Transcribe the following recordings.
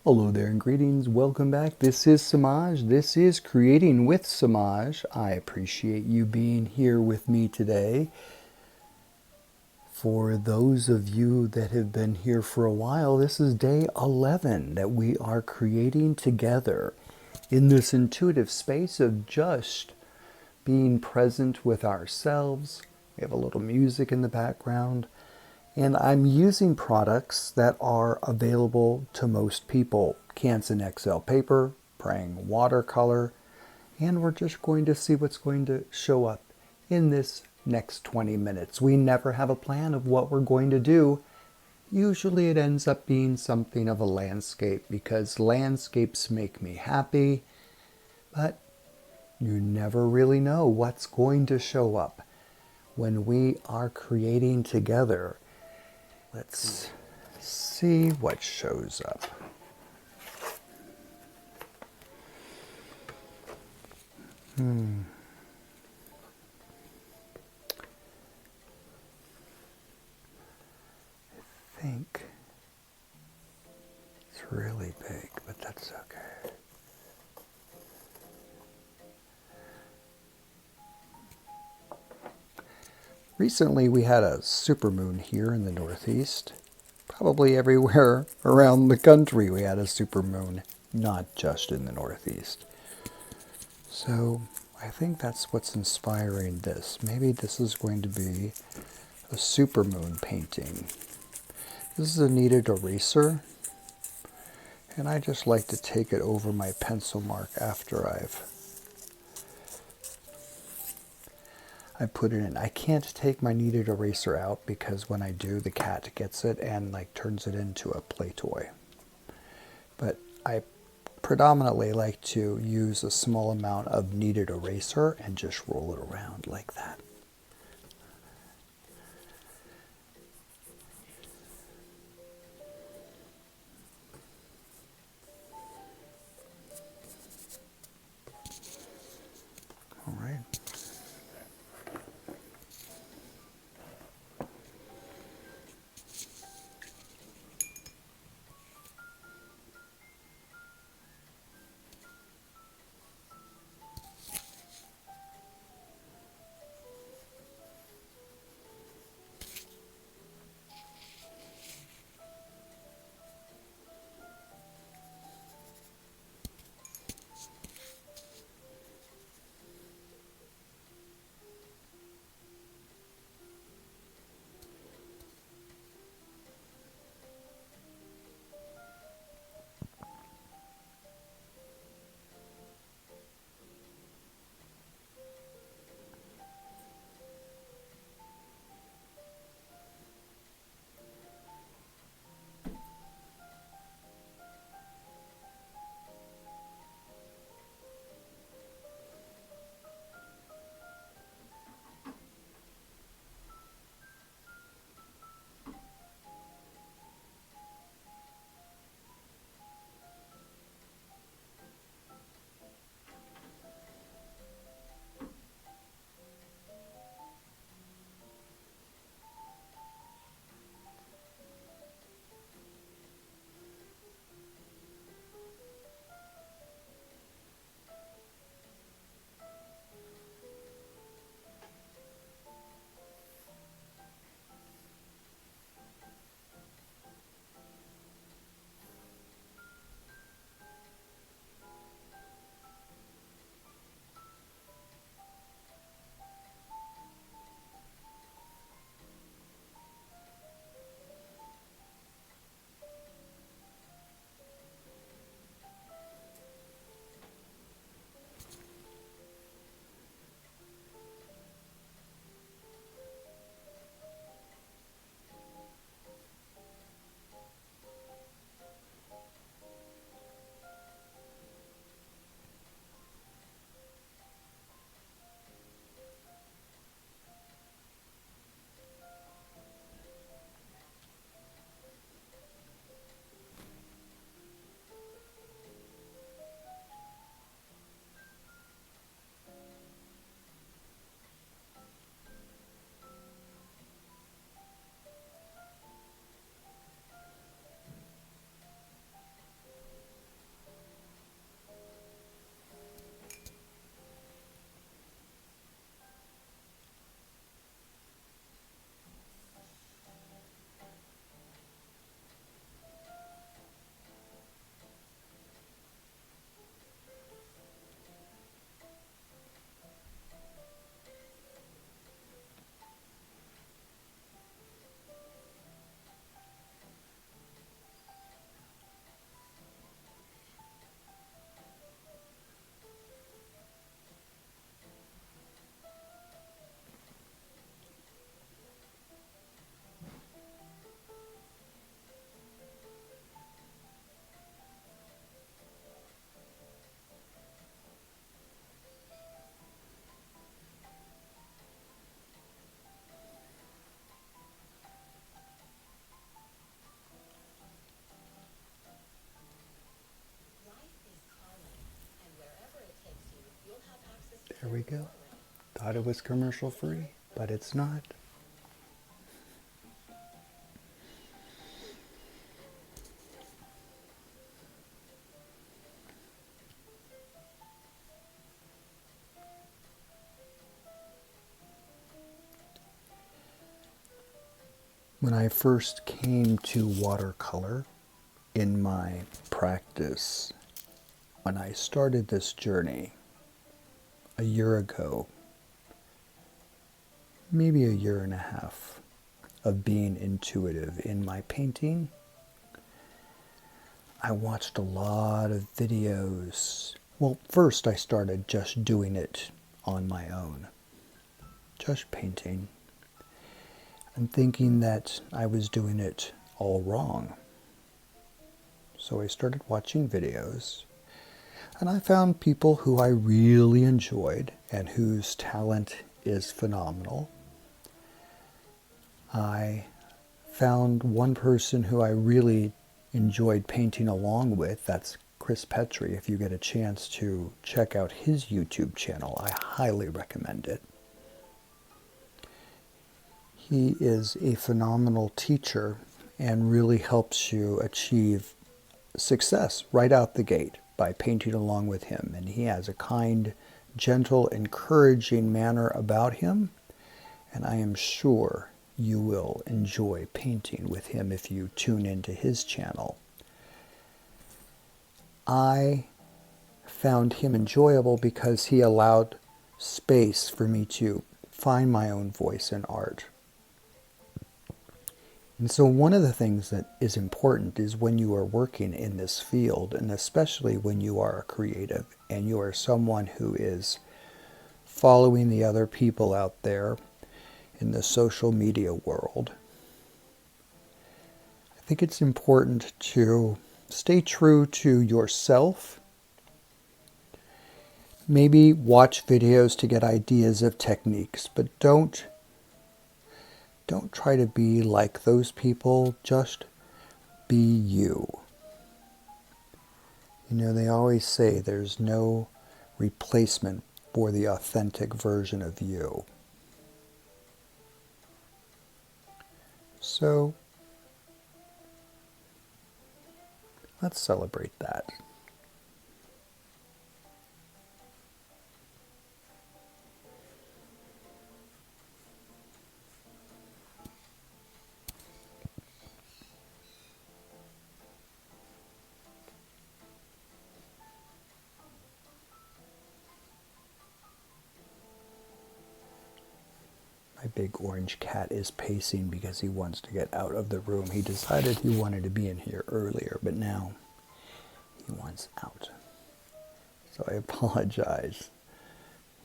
Hello there and greetings. Welcome back. This is Samaj. This is Creating with Samaj. I appreciate you being here with me today. For those of you that have been here for a while, this is day 11 that we are creating together in this intuitive space of just being present with ourselves. We have a little music in the background. And I'm using products that are available to most people. Canson XL paper, praying watercolor, and we're just going to see what's going to show up in this next 20 minutes. We never have a plan of what we're going to do. Usually it ends up being something of a landscape because landscapes make me happy, but you never really know what's going to show up when we are creating together. Let's see what shows up. I think it's really big, but that's okay. Recently we had a supermoon here in the Northeast. Probably everywhere around the country we had a supermoon, not just in the Northeast. So I think that's what's inspiring this. Maybe this is going to be a supermoon painting. This is a kneaded eraser, and I just like to take it over my pencil mark after I put it in. I can't take my kneaded eraser out because when I do, the cat gets it and turns it into a play toy. But I predominantly like to use a small amount of kneaded eraser and just roll it around like that. All right. we go. Thought it was commercial free, but it's not. When I first came to watercolor in my practice, when I started this journey a year ago, maybe a year and a half of being intuitive in my painting, I watched a lot of videos. Well, first I started just doing it on my own, just painting, and thinking that I was doing it all wrong. So I started watching videos, and I found people who I really enjoyed and whose talent is phenomenal. I found one person who I really enjoyed painting along with. That's Petri. If you get a chance to check out his YouTube channel, I highly recommend it. He is a phenomenal teacher and really helps you achieve success right out the gate by painting along with him. And he has a kind, gentle, encouraging manner about him, and I am sure you will enjoy painting with him if you tune into his channel. I found him enjoyable because he allowed space for me to find my own voice in art. And so one of the things that is important is when you are working in this field, and especially when you are a creative and you are someone who is following the other people out there in the social media world, I think it's important to stay true to yourself. Maybe watch videos to get ideas of techniques, but don't try to be like those people. Just be you. You know, they always say there's no replacement for the authentic version of you. So let's celebrate that. My big orange cat is pacing because he wants to get out of the room. He decided he wanted to be in here earlier, but now he wants out. So I apologize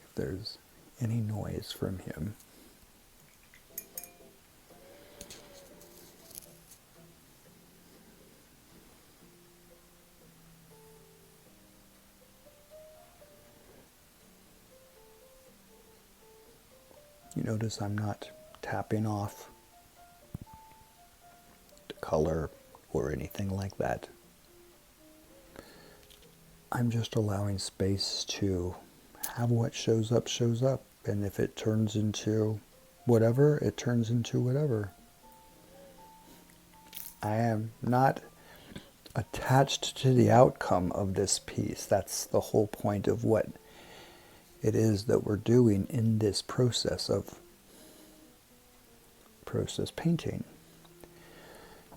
if there's any noise from him. You notice I'm not tapping off the color or anything like that. I'm just allowing space to have what shows up, and if it turns into whatever, it turns into whatever. I am not attached to the outcome of this piece. That's the whole point of what it is that we're doing in this process painting.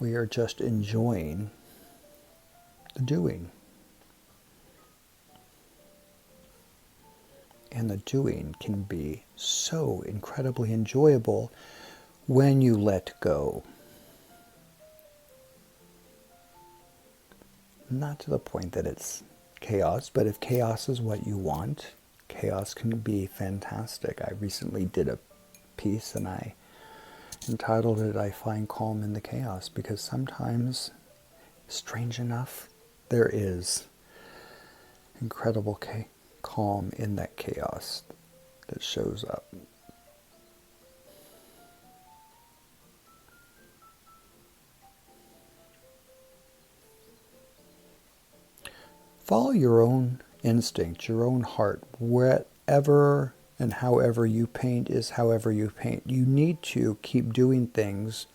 We are just enjoying the doing. And the doing can be so incredibly enjoyable when you let go. Not to the point that it's chaos, but if chaos is what you want, chaos can be fantastic. I recently did a piece and I entitled it, I Find Calm in the Chaos, because sometimes, strange enough, there is incredible calm in that chaos that shows up. Follow your own instinct, your own heart. whatever and however you paint is however you paint. You need to keep doing things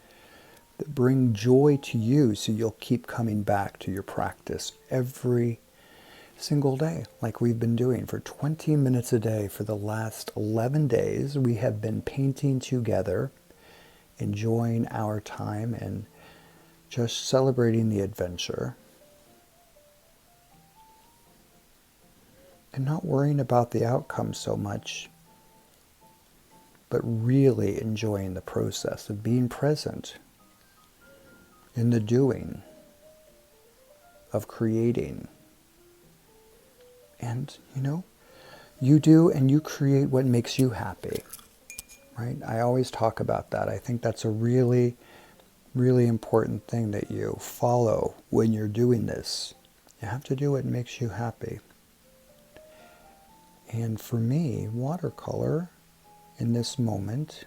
that bring joy to you so you'll keep coming back to your practice every single day, like we've been doing for 20 minutes a day for the last 11 days. We have been painting together, enjoying our time and just celebrating the adventure. And not worrying about the outcome so much, but really enjoying the process of being present in the doing, of creating. And, you do and you create what makes you happy, right? I always talk about that. I think that's a really, really important thing that you follow when you're doing this. You have to do what makes you happy. And for me, watercolor in this moment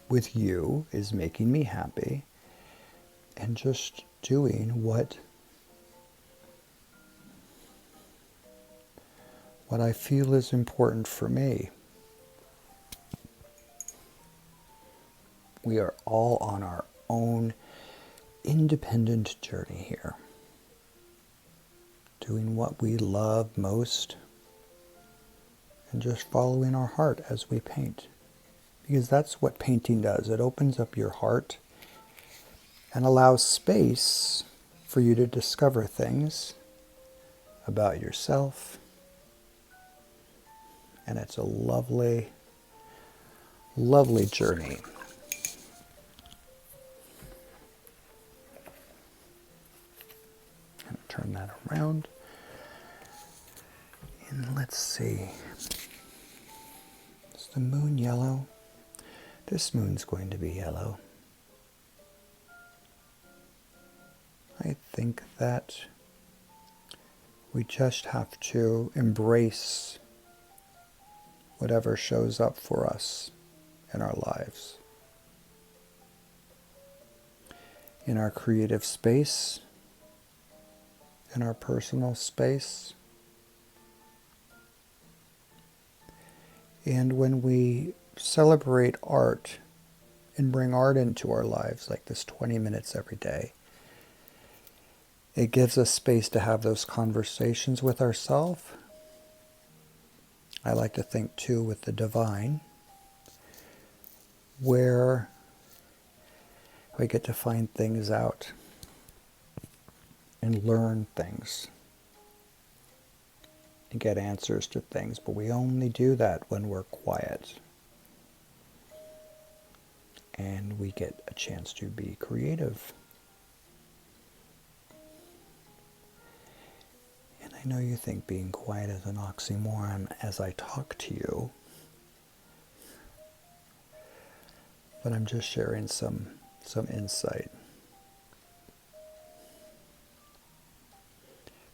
with you is making me happy, and just doing what I feel is important for me. We are all on our own independent journey here, doing what we love most, and just following our heart as we paint. Because that's what painting does. It opens up your heart and allows space for you to discover things about yourself. And it's a lovely, lovely journey. I'm going to turn that around. And let's see. Is the moon yellow? This moon's going to be yellow. I think that we just have to embrace whatever shows up for us in our lives. In our creative space, in our personal space. And when we celebrate art and bring art into our lives, like this 20 minutes every day, it gives us space to have those conversations with ourselves. I like to think too with the divine, where we get to find things out and learn things and get answers to things, but we only do that when we're quiet and we get a chance to be creative. And I know you think being quiet is an oxymoron as I talk to you, but I'm just sharing some insight.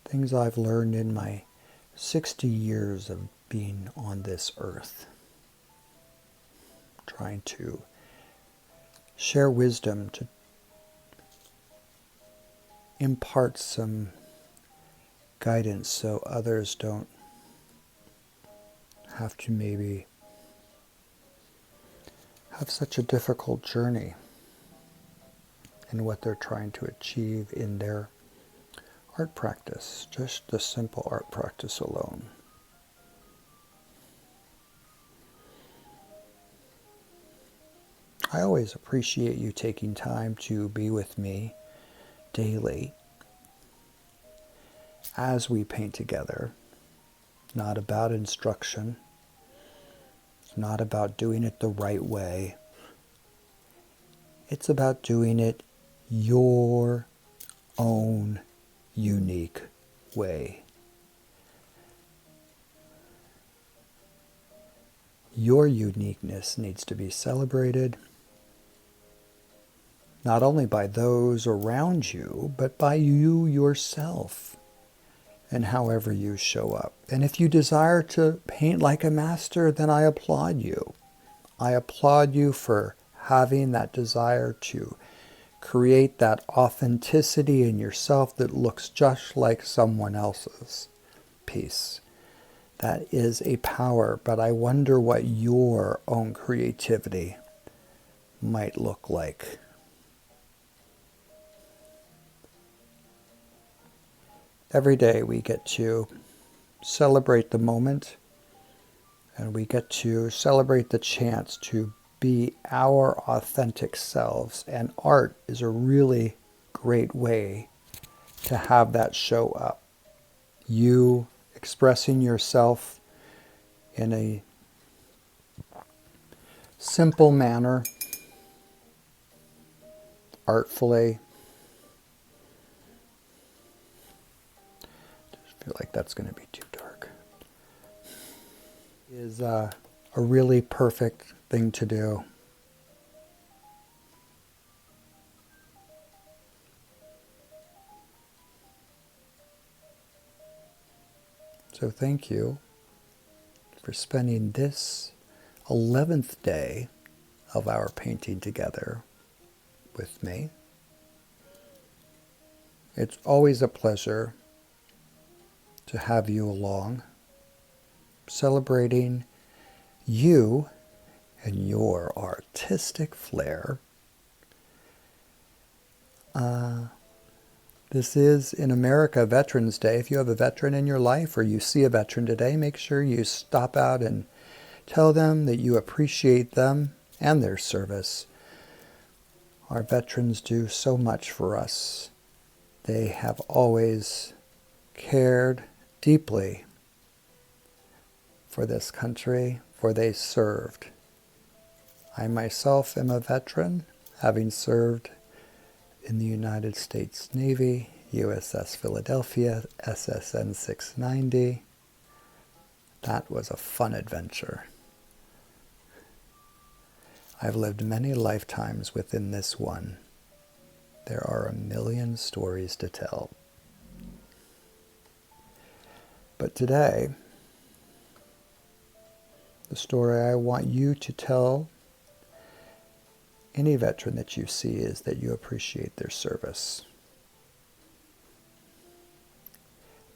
Things I've learned in my 60 years of being on this earth, trying to share wisdom, to impart some guidance so others don't have to maybe have such a difficult journey in what they're trying to achieve in their art practice, just the simple art practice alone. I always appreciate you taking time to be with me daily as we paint together. Not about instruction, not about doing it the right way. It's about doing it your own unique way. Your uniqueness needs to be celebrated, not only by those around you, but by you yourself and however you show up. And if you desire to paint like a master, then I applaud you. I applaud you for having that desire to create that authenticity in yourself that looks just like someone else's piece. That is a power, but I wonder what your own creativity might look like. Every day we get to celebrate the moment, and we get to celebrate the chance to be our authentic selves. And art is a really great way to have that show up. You expressing yourself in a simple manner, artfully. I feel like that's going to be too dark. Is a really perfect thing to do. So thank you for spending this 11th day of our painting together with me. It's always a pleasure to have you along, celebrating you and your artistic flair. This is, in America, Veterans Day. If you have a veteran in your life or you see a veteran today, make sure you stop out and tell them that you appreciate them and their service. Our veterans do so much for us. They have always cared deeply for this country, for they served. I myself am a veteran, having served in the United States Navy, USS Philadelphia, SSN 690. That was a fun adventure. I've lived many lifetimes within this one. There are a million stories to tell. But today, the story I want you to tell any veteran that you see is that you appreciate their service.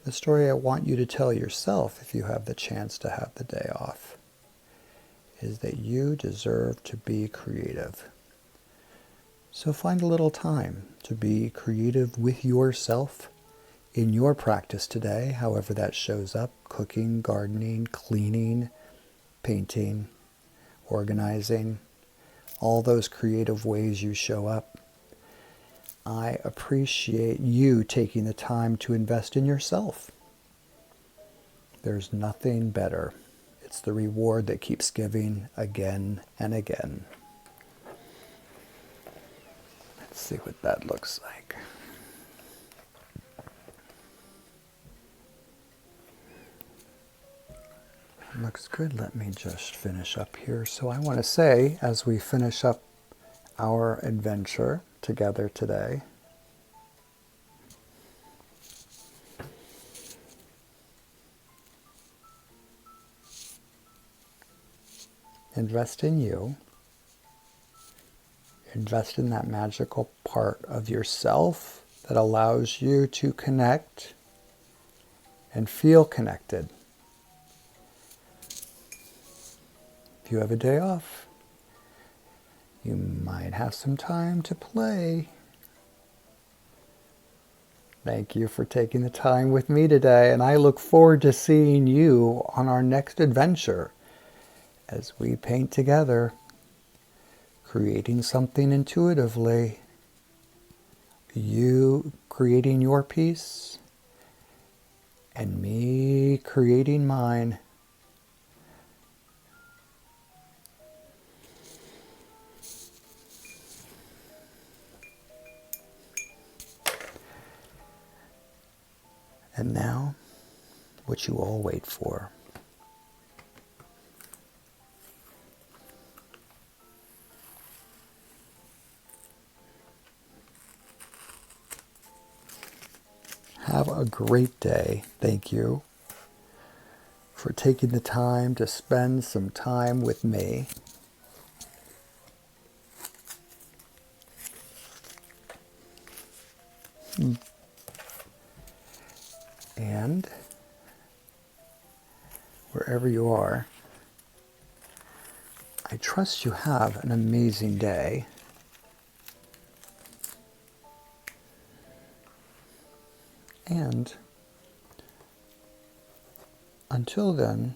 The story I want you to tell yourself, if you have the chance to have the day off, is that you deserve to be creative. So find a little time to be creative with yourself in your practice today, however that shows up: cooking, gardening, cleaning, painting, organizing, all those creative ways you show up. I appreciate you taking the time to invest in yourself. There's nothing better. It's the reward that keeps giving again and again. Let's see what that looks like. Looks good. Let me just finish up here. So I want to say, as we finish up our adventure together today, invest in you. Invest in that magical part of yourself that allows you to connect and feel connected. If you have a day off, you might have some time to play. Thank you for taking the time with me today, and I look forward to seeing you on our next adventure as we paint together, creating something intuitively, you creating your piece, and me creating mine. And now, what you all wait for. Have a great day. Thank you for taking the time to spend some time with me. And wherever you are. I trust you have an amazing day. And until then,